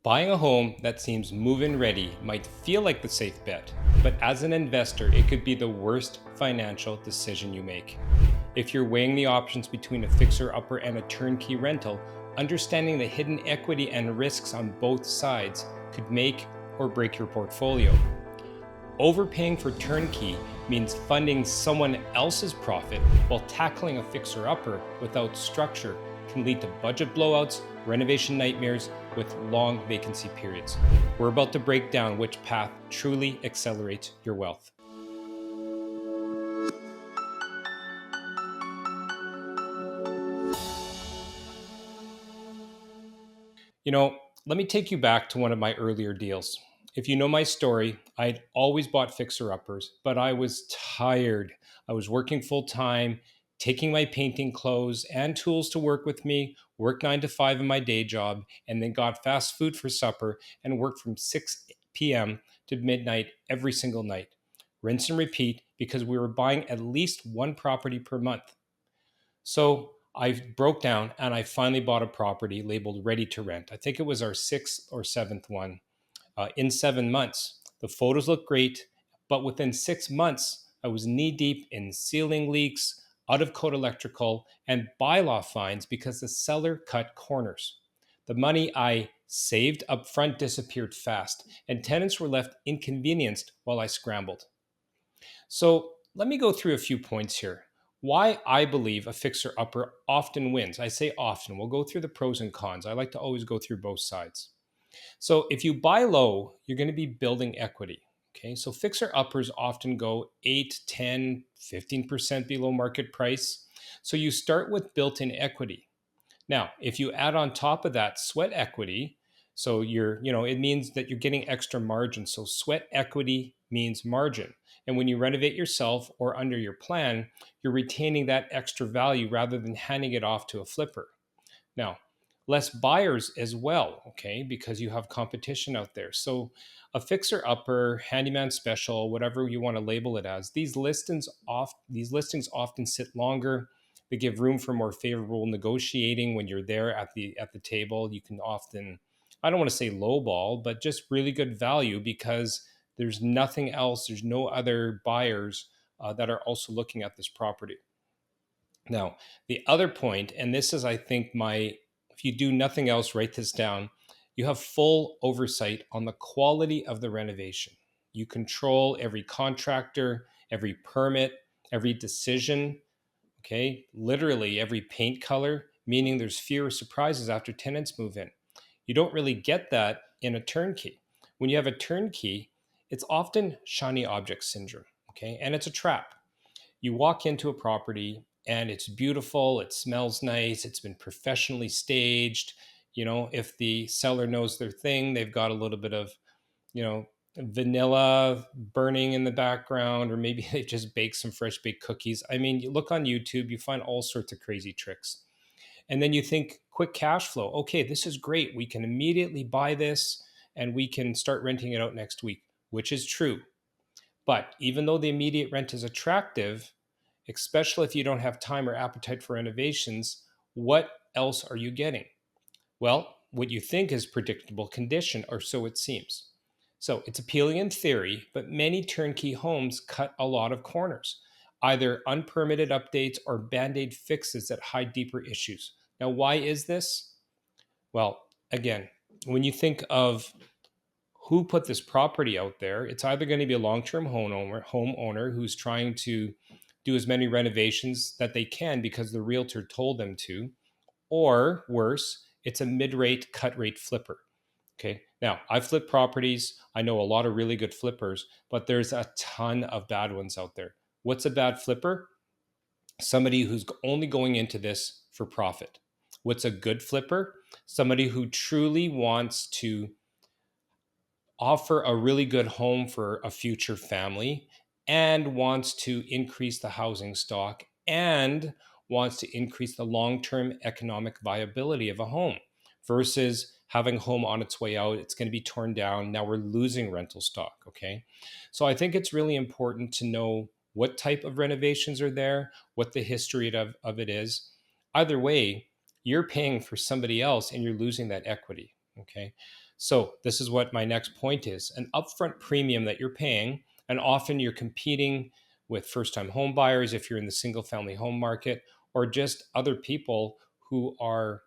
Buying a home that seems move-in ready might feel like the safe bet, but as an investor, it could be the worst financial decision you make. If you're weighing the options between a fixer-upper and a turnkey rental, understanding the hidden equity and risks on both sides could make or break your portfolio. Overpaying for turnkey means funding someone else's profit, while tackling a fixer-upper without structure can lead to budget blowouts, renovation nightmares with long vacancy periods. We're about to break down which path truly accelerates your wealth. Let me take you back to one of my earlier deals. If you know my story, I'd always bought fixer-uppers, but I was tired. I was working full time, taking my painting clothes and tools to work with me, worked 9 to 5 in my day job, and then got fast food for supper and worked from 6 p.m. to midnight every single night. Rinse and repeat because we were buying at least one property per month. So I broke down and I finally bought a property labeled ready to rent. I think it was our sixth or seventh one in 7 months. The photos look great, but within 6 months, I was knee deep in ceiling leaks, out of code electrical, and bylaw fines because the seller cut corners. The money I saved up front disappeared fast, and tenants were left inconvenienced while I scrambled. So let me go through a few points here. Why I believe a fixer upper often wins. I say often. We'll go through the pros and cons. I like to always go through both sides. So if you buy low, you're going to be building equity. Okay, so fixer uppers often go 8, 10, 15% below market price. So you start with built in equity. Now, if you add on top of that sweat equity, so it means that you're getting extra margin. So sweat equity means margin. And when you renovate yourself or under your plan, you're retaining that extra value rather than handing it off to a flipper. Now, less buyers as well, okay, because you have competition out there. So a fixer upper, handyman special, whatever you want to label it as, these listings often sit longer. They give room for more favorable negotiating when you're there at the table. You can often, I don't want to say lowball, but just really good value because there's nothing else. There's no other buyers that are also looking at this property. Now, the other point, and this is, I think, if you do nothing else, write this down. You have full oversight on the quality of the renovation. You control every contractor, every permit, every decision, okay? Literally every paint color, meaning there's fewer surprises after tenants move in. You don't really get that in a turnkey. When you have a turnkey, it's often shiny object syndrome, okay? And it's a trap. You walk into a property and it's beautiful, it smells nice, it's been professionally staged. If the seller knows their thing, they've got a little bit of, vanilla burning in the background, or maybe they just bake some fresh baked cookies. I mean, you look on YouTube, you find all sorts of crazy tricks. And then you think quick cash flow. Okay, this is great. We can immediately buy this and we can start renting it out next week, which is true. But even though the immediate rent is attractive, especially if you don't have time or appetite for renovations, what else are you getting? Well, what you think is predictable condition, or so it seems. So it's appealing in theory, but many turnkey homes cut a lot of corners, either unpermitted updates or band-aid fixes that hide deeper issues. Now, why is this? Well, again, when you think of who put this property out there, it's either going to be a long-term homeowner who's trying to do as many renovations that they can because the realtor told them to, or worse, it's a mid-rate cut rate flipper. Okay. Now, I've flipped properties. I know a lot of really good flippers, but there's a ton of bad ones out there. What's a bad flipper? Somebody who's only going into this for profit. What's a good flipper? Somebody who truly wants to offer a really good home for a future family and wants to increase the housing stock and wants to increase the long-term economic viability of a home versus having a home on its way out. It's going to be torn down. Now we're losing rental stock. Okay. So I think it's really important to know what type of renovations are there, what the history of it is. Either way, you're paying for somebody else and you're losing that equity. Okay. So this is what my next point is: an upfront premium that you're paying, and often you're competing with first-time home buyers if you're in the single-family home market, or just other people who are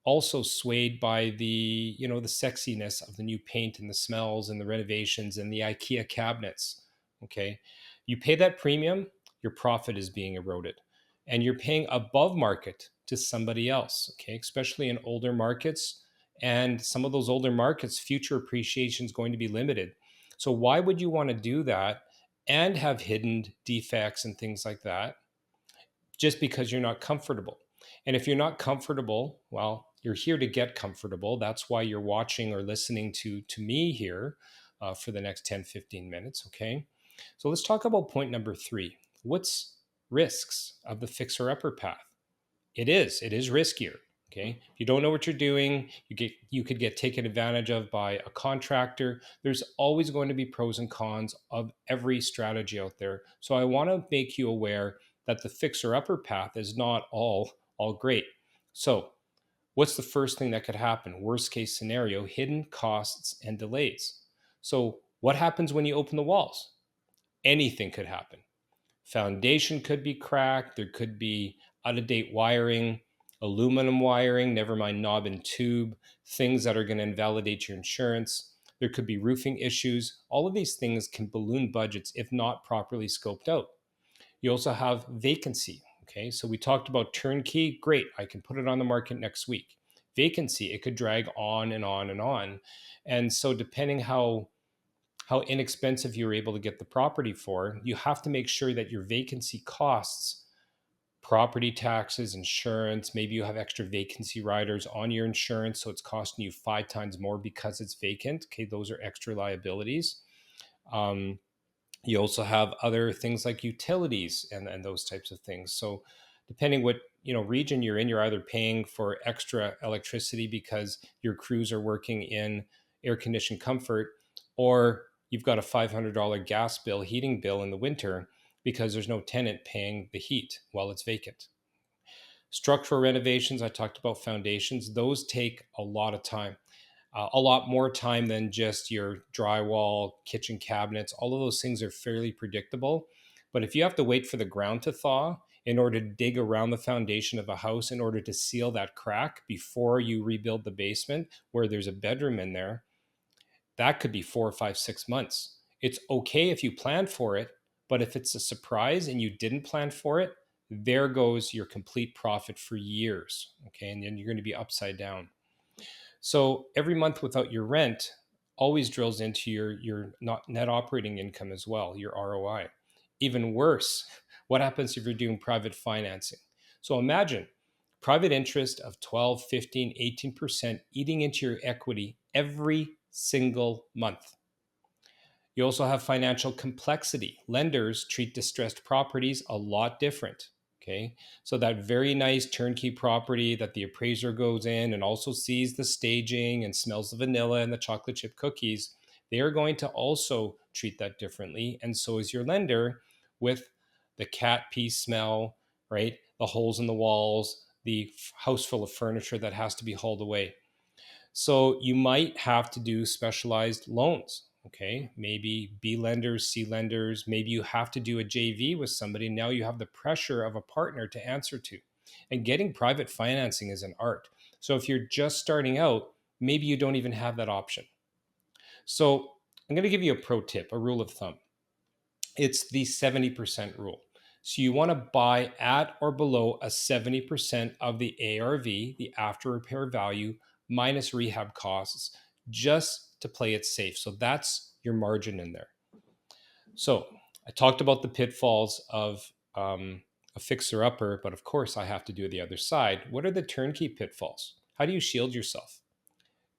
also swayed by the sexiness of the new paint and the smells and the renovations and the IKEA cabinets. Okay, you pay that premium, your profit is being eroded, and you're paying above market to somebody else. Okay, especially in older markets, and some of those older markets, future appreciation is going to be limited. So why would you want to do that and have hidden defects and things like that just because you're not comfortable? And if you're not comfortable, well, you're here to get comfortable. That's why you're watching or listening to me here for the next 10, 15 minutes. Okay. So let's talk about point number 3. What's risks of the fixer upper path? It is riskier. Okay. If you don't know what you're doing, you could get taken advantage of by a contractor. There's always going to be pros and cons of every strategy out there. So I want to make you aware that the fixer upper path is not all great. So what's the first thing that could happen? Worst case scenario: hidden costs and delays. So what happens when you open the walls? Anything could happen. Foundation could be cracked. There could be out of date wiring, aluminum wiring, never mind knob and tube, things that are going to invalidate your insurance. There could be roofing issues. All of these things can balloon budgets if not properly scoped out. You also have vacancy. Okay, so we talked about turnkey. Great, I can put it on the market next week. Vacancy, it could drag on and on and on. And so depending how inexpensive you're able to get the property for, you have to make sure that your vacancy costs, property taxes, insurance, maybe you have extra vacancy riders on your insurance, so it's costing you 5 times more because it's vacant. Okay, those are extra liabilities. You also have other things like utilities and those types of things. So depending what region you're in, you're either paying for extra electricity because your crews are working in air conditioned comfort, or you've got a $500 gas bill, heating bill in the winter because there's no tenant paying the heat while it's vacant. Structural renovations, I talked about foundations, those take a lot of time. A lot more time than just your drywall, kitchen cabinets. All of those things are fairly predictable. But if you have to wait for the ground to thaw in order to dig around the foundation of a house in order to seal that crack before you rebuild the basement where there's a bedroom in there, that could be 4 or 5, 6 months. It's okay if you plan for it, but if it's a surprise and you didn't plan for it, there goes your complete profit for years. Okay, and then you're going to be upside down. So every month without your rent always drills into your net operating income as well, your ROI. Even worse, what happens if you're doing private financing? So imagine private interest of 12, 15, 18% eating into your equity every single month. You also have financial complexity. Lenders treat distressed properties a lot different. Okay, so that very nice turnkey property that the appraiser goes in and also sees the staging and smells the vanilla and the chocolate chip cookies, they are going to also treat that differently. And so is your lender, with the cat pee smell, right? The holes in the walls, the house full of furniture that has to be hauled away. So you might have to do specialized loans. Okay, maybe B lenders, C lenders, maybe you have to do a JV with somebody. Now you have the pressure of a partner to answer to. And getting private financing is an art. So if you're just starting out, maybe you don't even have that option. So I'm going to give you a pro tip, a rule of thumb. It's the 70% rule. So you want to buy at or below a 70% of the ARV, the after repair value, minus rehab costs, just to play it safe. So that's your margin in there. So I talked about the pitfalls of a fixer upper, but of course I have to do the other side. What are the turnkey pitfalls? How do you shield yourself?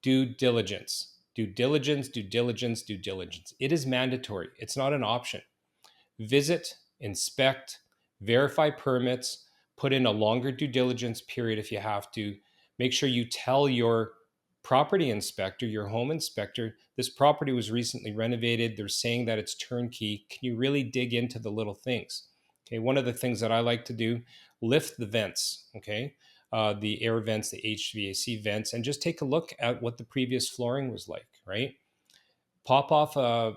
Due diligence, due diligence, due diligence, due diligence. It is mandatory. It's not an option. Visit, inspect, verify permits, put in a longer due diligence period if you have to. Make sure you tell your property inspector, your home inspector, this property was recently renovated. They're saying that it's turnkey. Can you really dig into the little things? Okay, one of the things that I like to do, lift the vents. Okay, the air vents, the HVAC vents, and just take a look at what the previous flooring was like, right? Pop off a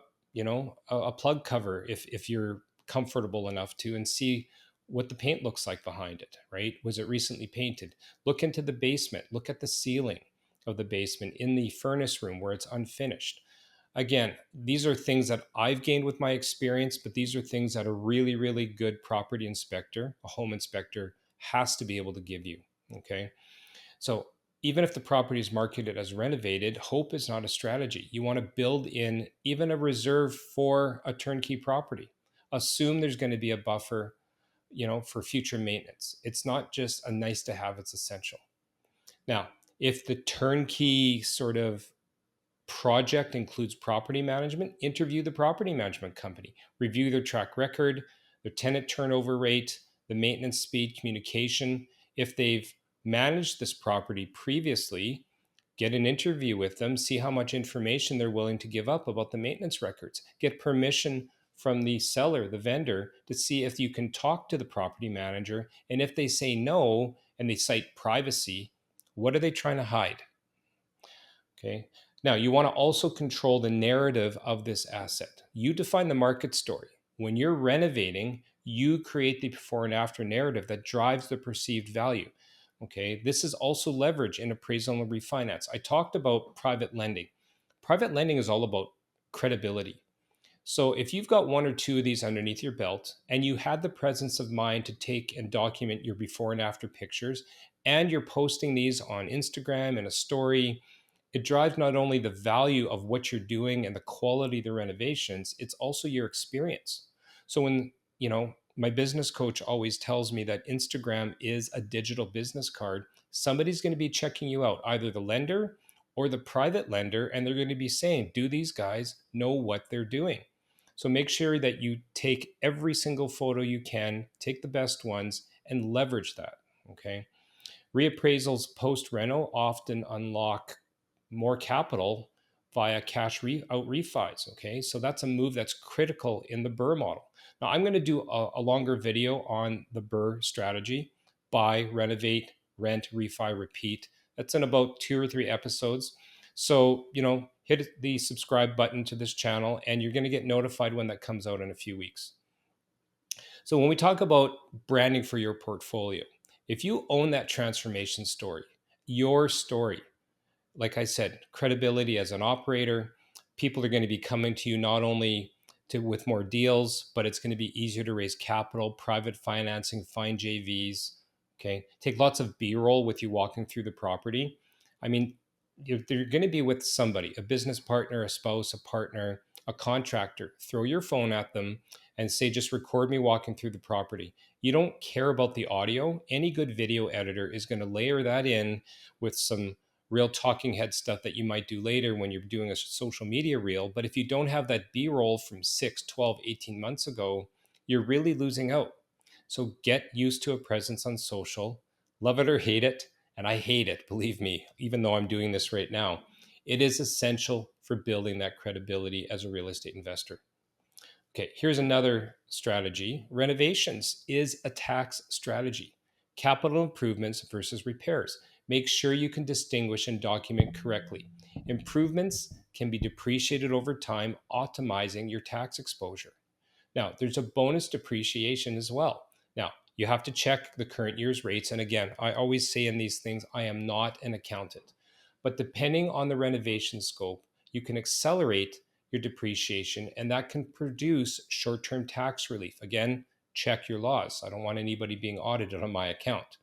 plug cover if you're comfortable enough to, and see what the paint looks like behind it, right? Was it recently painted? Look into the basement, look at the ceiling of the basement, in the furnace room where it's unfinished. Again, these are things that I've gained with my experience, but these are things that a really, really good property inspector, a home inspector, has to be able to give you. Okay. So even if the property is marketed as renovated, hope is not a strategy. You want to build in even a reserve for a turnkey property. Assume there's going to be a buffer, for future maintenance. It's not just a nice to have, it's essential. Now, if the turnkey sort of project includes property management, interview the property management company, review their track record, their tenant turnover rate, the maintenance speed, communication. If they've managed this property previously, get an interview with them, see how much information they're willing to give up about the maintenance records. Get permission from the seller, the vendor, to see if you can talk to the property manager. And if they say no and they cite privacy, what are they trying to hide? Okay. Now, you want to also control the narrative of this asset. You define the market story. When you're renovating, you create the before and after narrative that drives the perceived value. Okay. This is also leverage in appraisal and refinance. I talked about private lending. Private lending is all about credibility. So if you've got one or two of these underneath your belt and you had the presence of mind to take and document your before and after pictures, and you're posting these on Instagram and a story, it drives not only the value of what you're doing and the quality of the renovations, it's also your experience. So when, my business coach always tells me that Instagram is a digital business card, somebody's going to be checking you out, either the lender or the private lender, and they're going to be saying, do these guys know what they're doing? So make sure that you take every single photo you can, take the best ones, and leverage that. Okay. Reappraisals post reno often unlock more capital via cash out refis. Okay, so that's a move that's critical in the BRRRR model. Now, I'm going to do a longer video on the BRRRR strategy: buy, renovate, rent, refi, repeat. That's in about 2 or 3 episodes. So, hit the subscribe button to this channel and you're going to get notified when that comes out in a few weeks. So, when we talk about branding for your portfolio, if you own that transformation story, your story, like I said, credibility as an operator, people are going to be coming to you not only with more deals, but it's going to be easier to raise capital, private financing, find JVs. Okay, take lots of B-roll with you walking through the property. I mean, they're going to be with somebody, a business partner, a spouse, a partner, a contractor. Throw your phone at them and say, just record me walking through the property. You don't care about the audio. Any good video editor is going to layer that in with some real talking head stuff that you might do later when you're doing a social media reel. But if you don't have that B-roll from 6, 12, 18 months ago, you're really losing out. So get used to a presence on social, love it or hate it. And I hate it, believe me, even though I'm doing this right now. It is essential for building that credibility as a real estate investor. Okay, here's another strategy. Renovations is a tax strategy. Capital improvements versus repairs. Make sure you can distinguish and document correctly. Improvements can be depreciated over time, optimizing your tax exposure. Now, there's a bonus depreciation as well. Now, you have to check the current year's rates. And again, I always say in these things, I am not an accountant. But depending on the renovation scope, you can accelerate your depreciation, and that can produce short-term tax relief. Again, check your laws. I don't want anybody being audited on my account.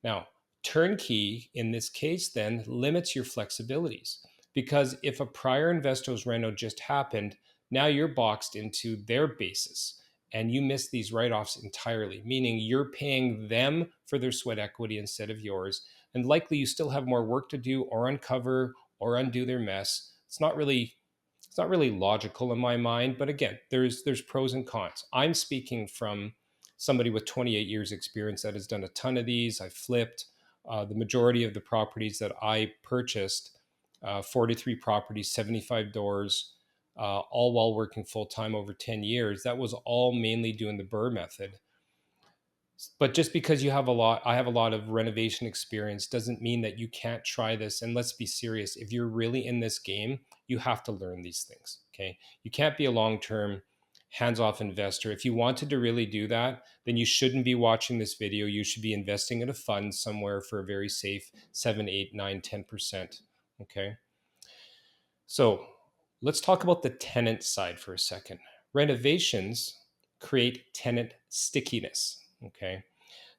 Now, turnkey in this case then limits your flexibilities, because if a prior investor's reno just happened, now you're boxed into their basis and you miss these write-offs entirely, meaning you're paying them for their sweat equity instead of yours. And likely you still have more work to do or uncover or undo their mess. It's not really logical in my mind, but again, there's pros and cons. I'm speaking from somebody with 28 years experience that has done a ton of these. I've flipped the majority of the properties that I purchased, 43 properties, 75 doors, all while working full time over 10 years. That was all mainly doing the BRRRR method. But just because you have a lot, I have a lot of renovation experience, doesn't mean that you can't try this. And let's be serious. If you're really in this game, you have to learn these things. Okay. You can't be a long term, hands off investor. If you wanted to really do that, then you shouldn't be watching this video. You should be investing in a fund somewhere for a very safe 7, 8, 9, 10%. Okay. So let's talk about the tenant side for a second. Renovations create tenant stickiness. Okay.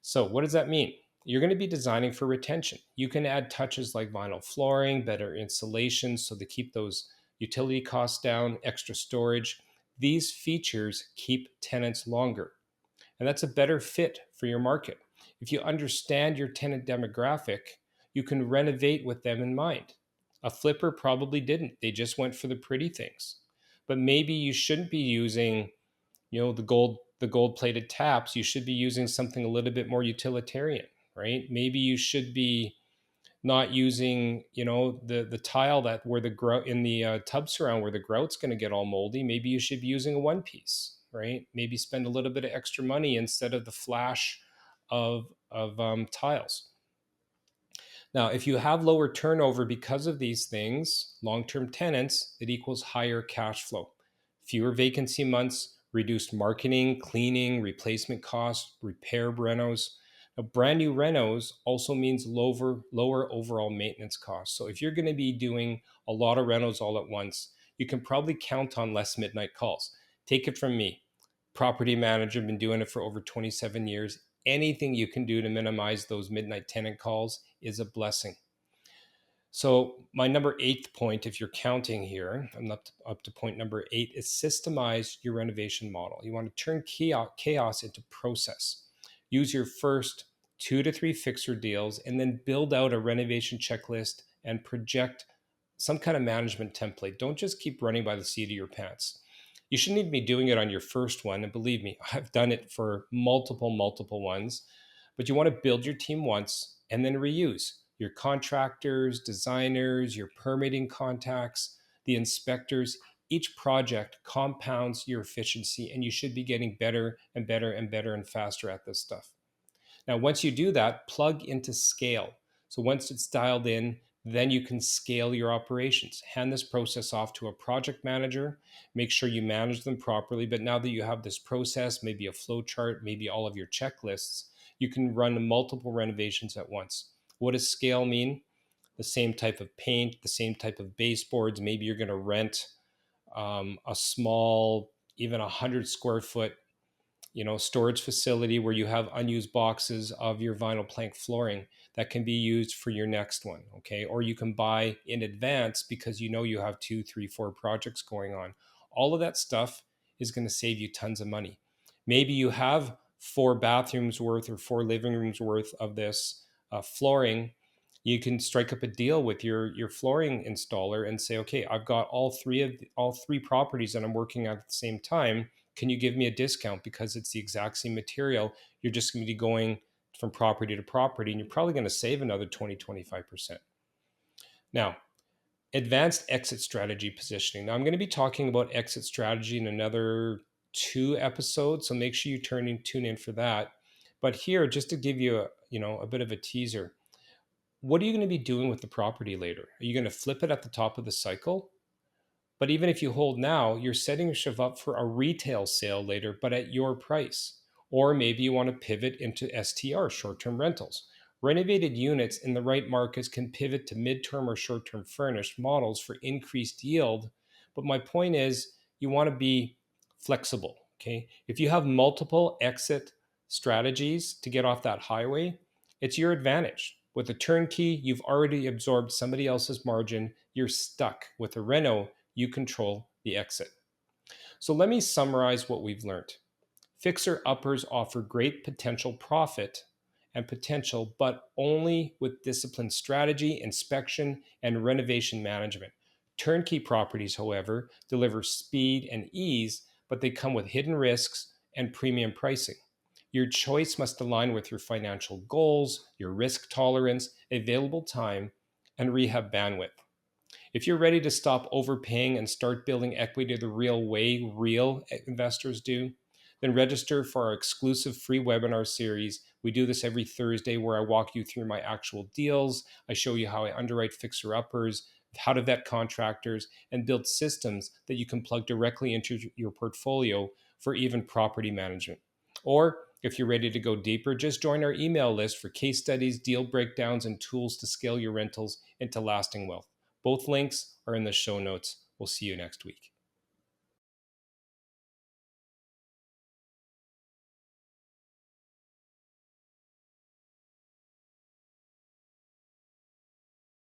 So, what does that mean? You're going to be designing for retention. You can add touches like vinyl flooring, better insulation, so to keep those utility costs down, extra storage. These features keep tenants longer, and that's a better fit for your market. If you understand your tenant demographic, you can renovate with them in mind. A flipper probably didn't, they just went for the pretty things. But maybe you shouldn't be using the gold plated taps. You should be using something a little bit more utilitarian, right? Maybe you should be not using the tile that where the grout in the tub surround where the grout's going to get all moldy. Maybe you should be using a one piece, right? Maybe spend a little bit of extra money instead of the flash of tiles. Now, if you have lower turnover because of these things, long-term tenants, it equals higher cash flow. Fewer vacancy months, reduced marketing, cleaning, replacement costs, repair renos. Now, brand new renos also means lower overall maintenance costs. So if you're going to be doing a lot of renos all at once, you can probably count on less midnight calls. Take it from me, property manager, been doing it for over 27 years. Anything you can do to minimize those midnight tenant calls is a blessing. So my number eighth point, if you're counting here, I'm up to point number 8, is systemize your renovation model. You want to turn chaos into process. Use your first 2 to 3 fixer deals and then build out a renovation checklist and project some kind of management template. Don't just keep running by the seat of your pants. You shouldn't even be doing it on your first one. And believe me, I've done it for multiple ones. But you want to build your team once and then reuse your contractors, designers, your permitting contacts, the inspectors. Each project compounds your efficiency, and you should be getting better and better and better and faster at this stuff. Now, once you do that, plug into scale. So once it's dialed in, then you can scale your operations. Hand this process off to a project manager. Make sure you manage them properly. But now that you have this process, maybe a flow chart, maybe all of your checklists, you can run multiple renovations at once. What does scale mean? The same type of paint, the same type of baseboards. Maybe you're going to rent a small, even 100 square foot storage facility where you have unused boxes of your vinyl plank flooring that can be used for your next one. Okay. Or you can buy in advance because you have 2, 3, 4 projects going on. All of that stuff is going to save you tons of money. Maybe you have 4 bathrooms worth or 4 living rooms worth of this flooring. You can strike up a deal with your flooring installer and say, okay, I've got all three properties that I'm working at the same time. Can you give me a discount because it's the exact same material? You're just going to be going from property to property, and you're probably going to save another 20-25%. Now, advanced exit strategy positioning. Now, I'm going to be talking about exit strategy in another 2 episodes, so make sure you tune in for that. But here, just to give you a bit of a teaser, what are you going to be doing with the property later? Are you going to flip it at the top of the cycle? But even if you hold now, you're setting yourself up for a retail sale later, but at your price. Or maybe you want to pivot into STR, short-term rentals. Renovated units in the right markets can pivot to mid-term or short-term furnished models for increased yield. But my point is, you want to be flexible. Okay. If you have multiple exit strategies to get off that highway, it's your advantage. With a turnkey, you've already absorbed somebody else's margin. You're stuck. With a reno, you control the exit. So let me summarize what we've learned. Fixer uppers offer great potential profit and potential, but only with disciplined strategy, inspection, and renovation management. Turnkey properties, however, deliver speed and ease, but they come with hidden risks and premium pricing. Your choice must align with your financial goals, your risk tolerance, available time, and rehab bandwidth. If you're ready to stop overpaying and start building equity the real way real investors do, then register for our exclusive free webinar series. We do this every Thursday where I walk you through my actual deals. I show you how I underwrite fixer uppers, how to vet contractors, and build systems that you can plug directly into your portfolio for even property management. Or if you're ready to go deeper, just join our email list for case studies, deal breakdowns, and tools to scale your rentals into lasting wealth. Both links are in the show notes. We'll see you next week.